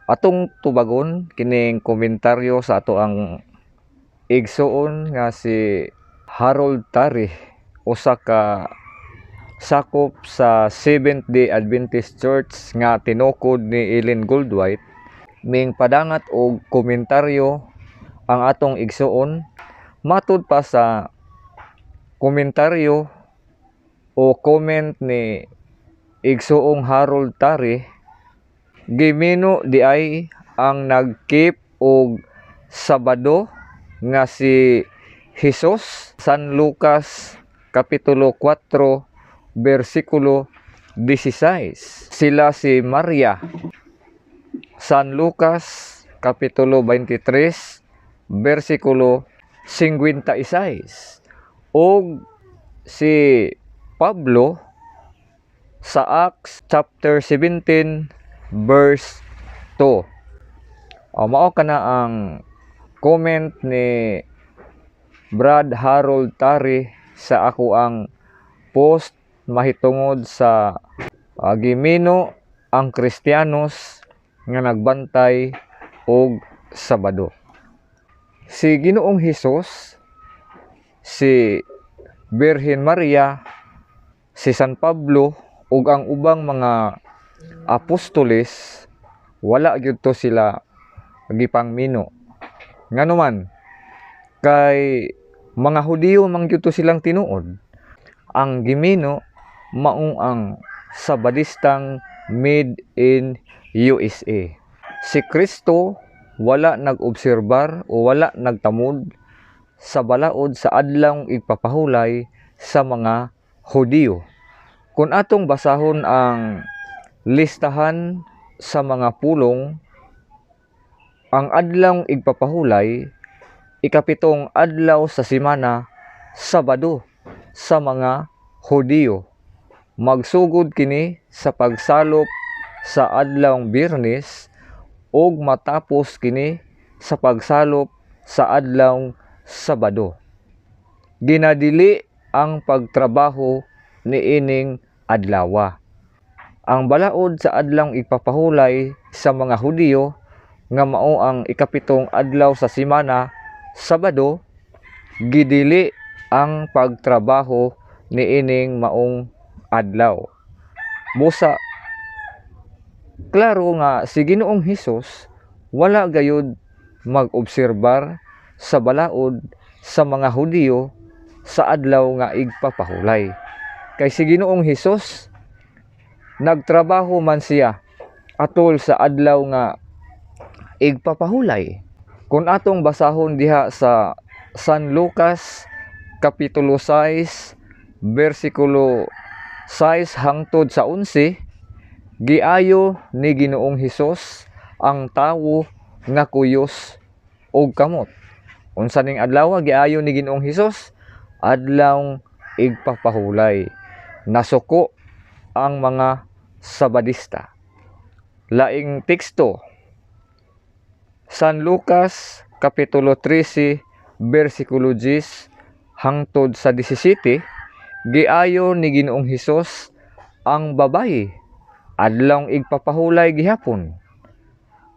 Atong tubagon kining komentaryo sa ato ang igsuon nga si Harold Tari, usa ka sakop sa Seventh-day Adventist Church nga tinukod ni Ellen Goldwhite. Ming padangat og komentaryo ang atong igsuon. Matud pa sa komentaryo o comment ni igsuong Harold Tari, gimino di ay ang nagkeep og Sabado nga si Jesus. San Lucas Kapitulo 4 versikulo 16. Sila si Maria. San Lucas Kapitulo 23 versikulo 56. Og si Pablo sa Acts chapter 17 verse 2. Mao kana ang comment ni Brad Harold Tari sa ako ang post mahitungod sa gimino ang Kristiyanos nga nagbantay og Sabado. Si Ginoong Hesus, si Birhen Maria, si San Pablo ug ang ubang mga apostoles, wala gyud to sila gipangmino. Nganuman kay mga Hudiyo man gyud to silang tinuod. Ang gimino mao ang Sabadistang made in USA. Si Kristo wala nag-obserbar o wala nagtamod sa balaod sa adlawng igpapahulay sa mga Hudiyo. Kung atong basahon ang listahan sa mga pulong, ang adlawng igpapahulay, ikapitong adlaw sa semana, Sabado sa mga Hudiyo. Magsugod kini sa pagsalop sa adlawng Biyernes ug matapos kini sa pagsalop sa adlawng Sabado. Ginadili ang pagtrabaho niining adlawa. Ang balaod sa adlawng igpapahulay sa mga Hudiyo nga mao ang ikapitong adlaw sa semana, Sabado, gidili ang pagtrabaho niining maong adlaw. Busa klaro nga si Ginoong Hesus wala gayud mag-obserbar sa balaod sa mga Hudiyo sa adlaw nga igpapahulay. Kay si Ginoong Hesus nagtrabaho man siya atol sa adlaw nga igpapahulay. Kung atong basahon diha sa San Lucas Kapitulo 6 versikulo 6 hangtod sa 11, giayo ni Ginoong Hesus ang tawo nga kuyos og kamot. Unsa ning adlaw giayo ni Ginoong Hesus? Adlawng igpapahulay. Nasuko ang mga Sabadista. Laing teksto, San Lucas Kapitulo 13 versikulo 10 hangtod sa 17, giayo ni Ginoong Hesus ang babayi adlawng igpapahulay gihapon.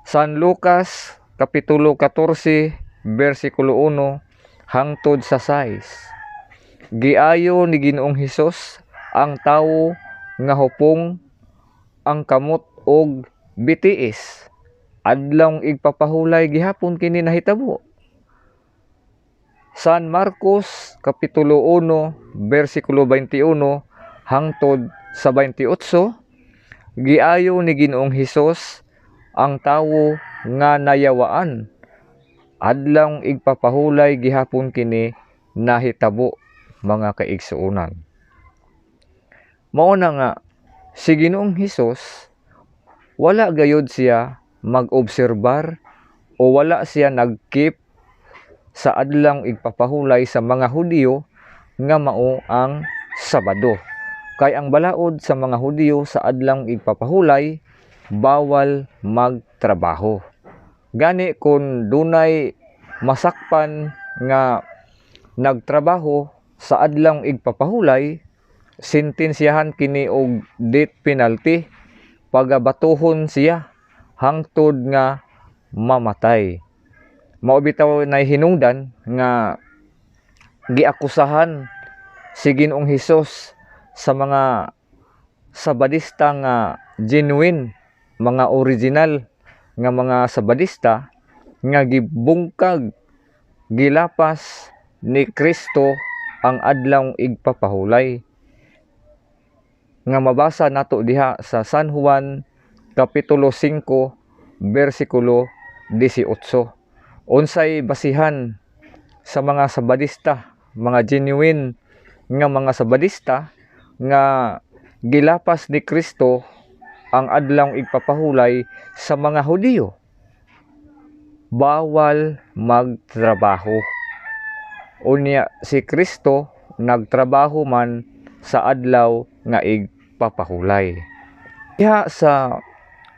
San Lucas Kapitulo 14 versikulo 1 hangtod sa 6, giayo ni Ginoong Hesus ang tawo nga hupong ang kamot og bitiis adlawng igpapahulay gihapon kini nahitabo. San Marcos Kapitulo 1 versikulo 21 hangtod sa 28, giayo ni Ginoong Hesus ang tawo nga nayawaan adlawng igpapahulay gihapon kini nahitabo, mga kaigsuonan. Mao na nga si Ginoong Hesus wala gayud siya mag-obserbar o wala siya nagkeep sa adlawng igpapahulay sa mga Hudiyo nga mao ang Sabado. Kay ang balaod sa mga Hudiyo sa adlawng igpapahulay, bawal magtrabaho. Gani kung dunay masakpan nga nagtrabaho sa adlawng igpapahulay, sentensyahan kini og death penalty, pagabatuhon siya hangtod nga mamatay. Mao bitaw nay hinungdan nga giakusahan si Ginoong Hesus sa mga sabadista nga genuine, mga original nga mga sabadista nga gibungkag, gilapas ni Kristo ang adlaw igpapahulay. Nga mabasa nato diha sa San Juan Kapitulo 5 versikulo 18. Unsay basihan sa mga sabadista, mga genuine nga mga sabadista nga gilapas ni Kristo ang adlaw igpapahulay sa mga Hudiyo? Bawal magtrabaho. Unya si Kristo nagtrabaho man sa adlaw nga igpapahulay. Diha sa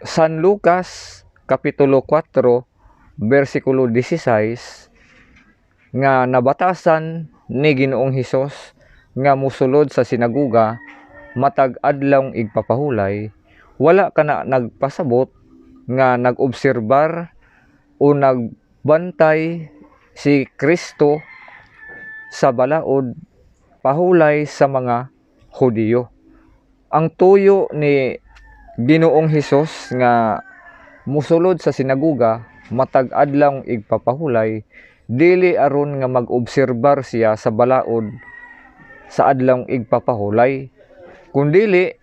San Lucas Kapitulo 4 versikulo 16 nga nabatasan ni Ginoong Hesus nga musulod sa sinaguga matag adlaw igpapahulay, wala kana nagpasabot nga nag-obserbar o nagbantay si Kristo sa balaod pahulay sa mga Hudiyo. Ang tuyo ni Ginoong Hesus nga musulod sa sinaguga matag adlaw igpapahulay, dili aron nga mag-obserbar siya sa balaod sa adlaw igpapahulay, kundili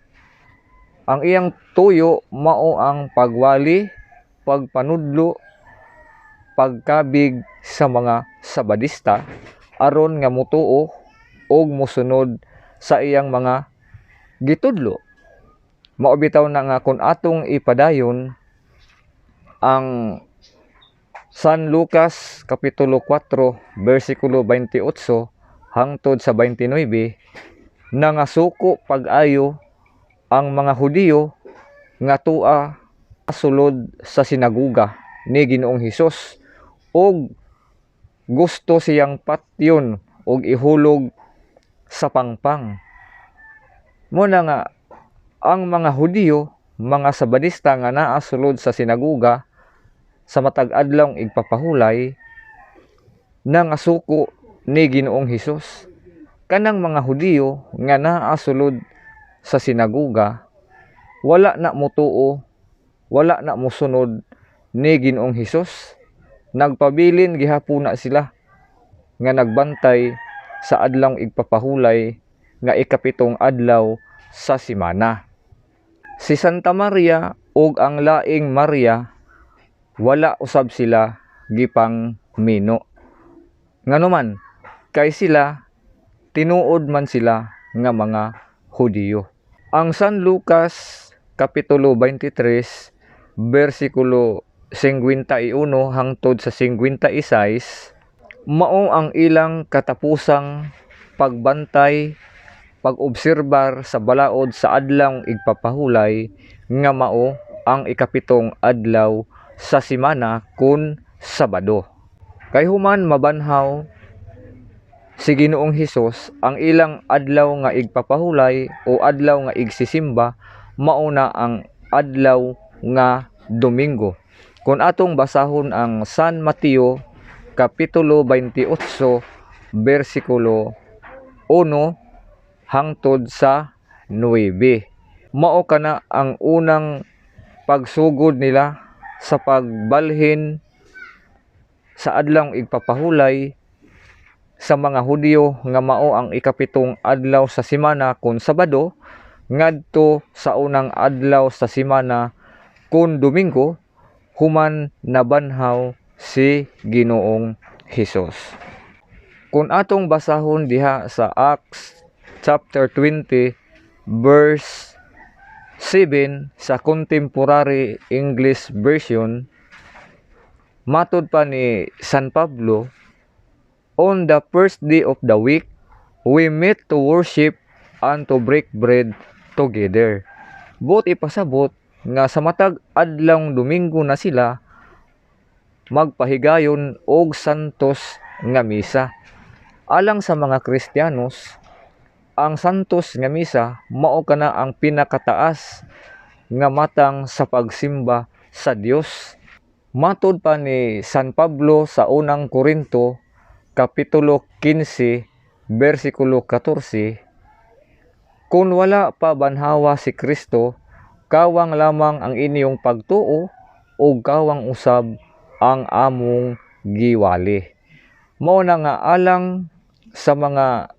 ang iyang tuyo mao ang pagwali, pagpanudlo, pagkabig sa mga sabadista aron nga mutuo og musunod sa iyang mga gitudlo. Mao bitaw na nga kun atong ipadayon ang San Lucas Kapitulo 4 versikulo 28 hangtod sa 29, nangasuko pag-ayo ang mga Hudiyo nga tua sulod sa sinaguga ni Ginoong Hesus og gusto siyang patyon og ihulog sa pangpang. Muna nga ang mga Hudiyo, mga sabadista nga naa sulod sa sinaguga sa matag adlaw igpapahulay, nangasuko ni Ginoong Hesus. Kanang mga Hudiyo nga naa sulod sa sinaguga wala na mutuo, wala na musunod ni Ginoong Hesus. Nagpabilin gihapon na sila nga nagbantay sa adlaw igpapahulay nga ikapitong adlaw sa simana. Si Santa Maria ug ang laing Maria wala usab sila gipang mino. Nganuman kay sila tinuod man sila nga mga Hudiyo. Ang San Lucas Kapitulo 23 versikulo 51 hangtod sa 56 mao ang ilang katapusang pagbantay, pag-obserbar sa balaod sa adlaw igpapahulay nga mao ang ikapitong adlaw sa simana kun Sabado. Kay human mabanhaw si Ginoong Hesus ang ilang adlaw nga igpapahulay o adlaw nga igsisimba mao na ang adlaw nga Domingo. Kung atong basahon ang San Mateo Kapitulo 28 versikulo 1 hangtod sa 9, mao kana ang unang pagsugod nila sa pagbalhin sa adlaw igpapahulay sa mga Hudiyo nga mao ang ikapitong adlaw sa simana kun Sabado ngadto sa unang adlaw sa simana kun Domingo, human nabanhaw si Ginoong Hesus. Kung atong basahon diha sa Acts chapter 20 verse 7 sa Contemporary English Version, matod pa ni San Pablo, on the first day of the week, we met to worship and to break bread together. But ipasabot nga sa matag adlaw Domingo na sila magpahigayon og santos nga misa. Alang sa mga Kristiyanos, ang santos nga misa mao kana ang pinakataas nga matang sa pagsimba sa Dios. Matud pa ni San Pablo sa unang Korinto, Kapitulo 15, versikulo 14, kung wala pa banhawa si Kristo, kawang lamang ang inyong pagtuo o kawang usab ang among giwali. Mao na nga alang sa mga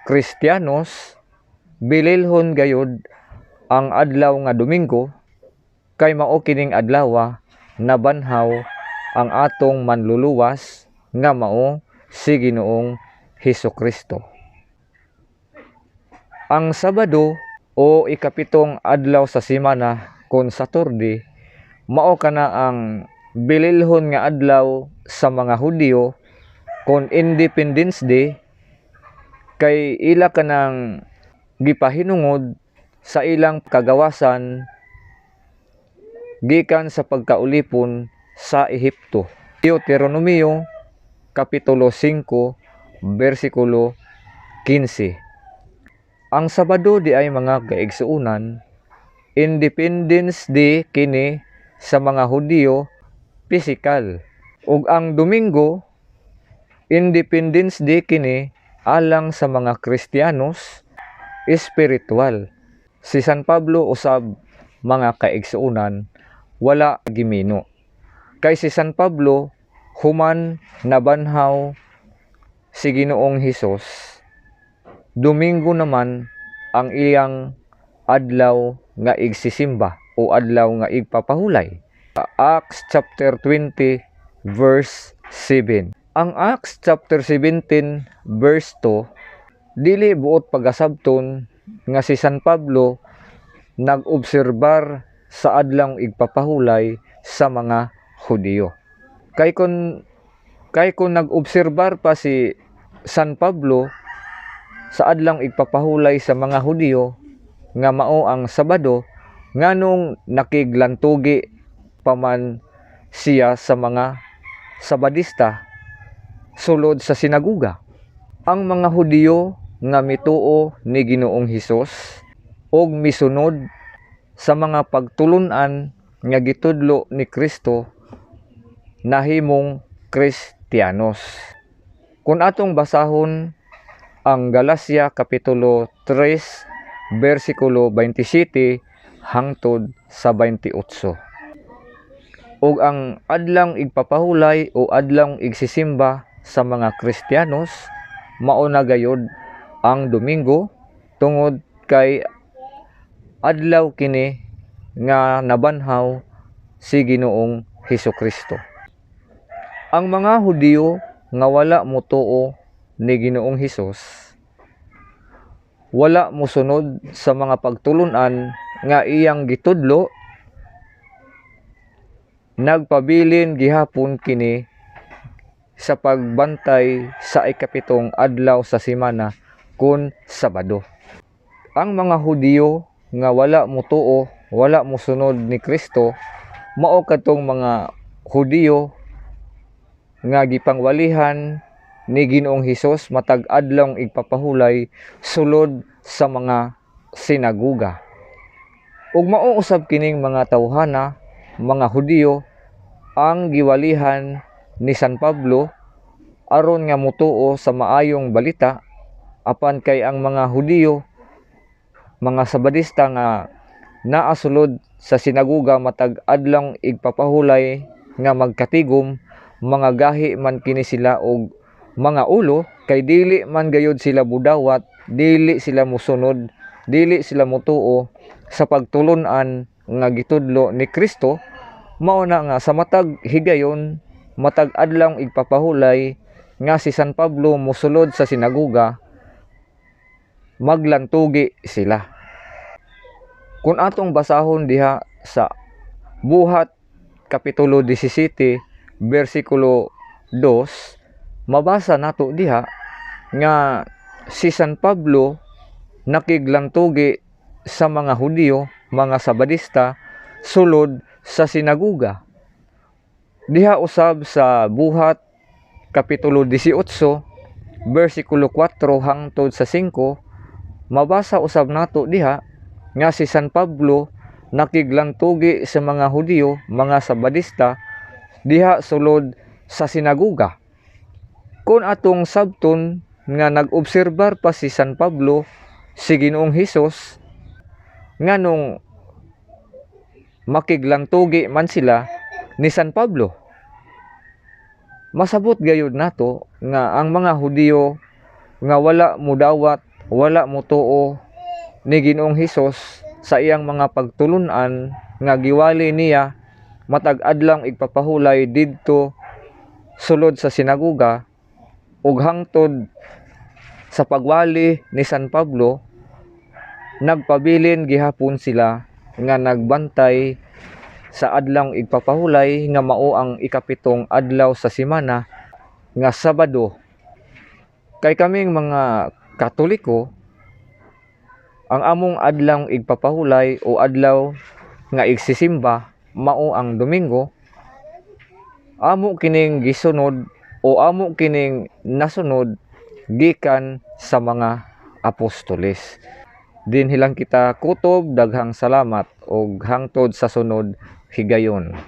Kristiyanos, bililhon gayud ang adlaw nga Domingo, kay mao kining adlaw nabanhaw ang atong manluluwas nga mao si Ginoong Hesukristo. Ang Sabado o ikapitong adlaw sa semana kon Saturday, mao kana ang bililhon nga adlaw sa mga Hudyo kon Independence Day, kay ila kanang gipahinungod sa ilang kagawasan gikan sa pagkaulipon sa Ehipto. Deuteronomio Kapitulo 5, versikulo 15. Ang Sabado di ay mga kaigsuunan, Independence Day kini sa mga Hudyo pisikal, ug ang Domingo Independence Day kini alang sa mga Kristiyanos espiritual. Si San Pablo usab mga kaigsuunan wala gimino, kay si San Pablo human nabanhaw si Ginoong Hesus, Domingo naman ang iyang adlaw nga igsisimba o adlaw nga igpapahulay. Acts chapter 20 verse 7. Ang Acts chapter 17 verse 2, dili buot pagasabton nga si San Pablo nag-obserbar sa adlaw igpapahulay sa mga Hudyo. Kay kung nag-obserbar pa si San Pablo sa adlaw igpapahulay sa mga Hudyo nga mao ang Sabado, nganong nakiglantugi paman siya sa mga Sabadista sulod sa sinaguga. Ang mga Hudyo nga mituo ni Ginoong Hesus og misunod sa mga pagtulun-an nga gitudlo ni Kristo nahimong Kristiyanos. Kung atong basahon ang Galacia Kapitulo 3, versikulo 27 hangtod sa 28. Ug ang adlang igpapahulay o adlang igsisimba sa mga Kristiyanos mao na gayud ang Domingo, tungod kay adlaw kini nga nabanhaw si Ginoong Hesukristo. Ang mga Hudyo nga wala motuo ni Ginoong Hesus, wala mosunod sa mga pagtulun-an nga iyang gitudlo, nagpabilin gihapon kini sa pagbantay sa ikapitong adlaw sa semana kun Sabado. Ang mga Hudyo nga wala motuo, wala mosunod ni Kristo, mao katong mga Hudyo nga gipangwalihan ni Ginoong Hesus matag adlaw igpapahulay sulod sa mga sinaguga. Ug mao usab kining mga tawhana, mga Hudyo, ang giwalihan ni San Pablo aron nga mutuo sa maayong balita, apan kay ang mga Hudyo, mga Sabadista nga naa sulod sa sinaguga matag adlaw igpapahulay nga magkatigom, mga gahi man kini sila og mga ulo, kay dili man gayud sila budawat, dili sila musunod, dili sila mutuo sa pagtulun-an nga gitudlo ni Kristo. Mao na nga sa matag higayon, matag adlaw igpapahulay nga si San Pablo mosulod sa sinaguga, maglantugi sila. Kung atong basahon diha sa Buhat Kapitulo 17 versikulo 2, mabasa nato diha nga si San Pablo nakiglantugi sa mga Hudyo, mga Sabadista sulod sa sinaguga. Diha usab sa Buhat Kapitulo 18 versikulo 4 hangtod sa 5, mabasa usab nato diha nga si San Pablo nakiglantugi sa mga Hudiyo, mga Sabadista diha sulod sa sinaguga. Kung atong sabton nga nag-obserbar pa si San Pablo, si Ginoong Hesus, nga nung makiglantugi man sila ni San Pablo. Masabot gayud nato nga ang mga Hudiyo nga wala mo dawat, wala mo tuo ni Ginoong Hesus sa iyang mga pagtulunan nga giwali niya matag adlang igpapahulay didto sulod sa sinaguga, ug hangtod sa pagwali ni San Pablo nagpabilin gihapon sila nga nagbantay sa adlang igpapahulay nga mao ang ikapitong adlaw sa semana nga Sabado. Kay kaming mga Katoliko, ang among adlaw igpapahulay o adlaw nga igsisimba mao ang Domingo. Amo kining gisunod o amo kining nasunod gikan sa mga apostoles. Dinhi lang kita kutob, daghang salamat ug hangtod sa sunod higayon.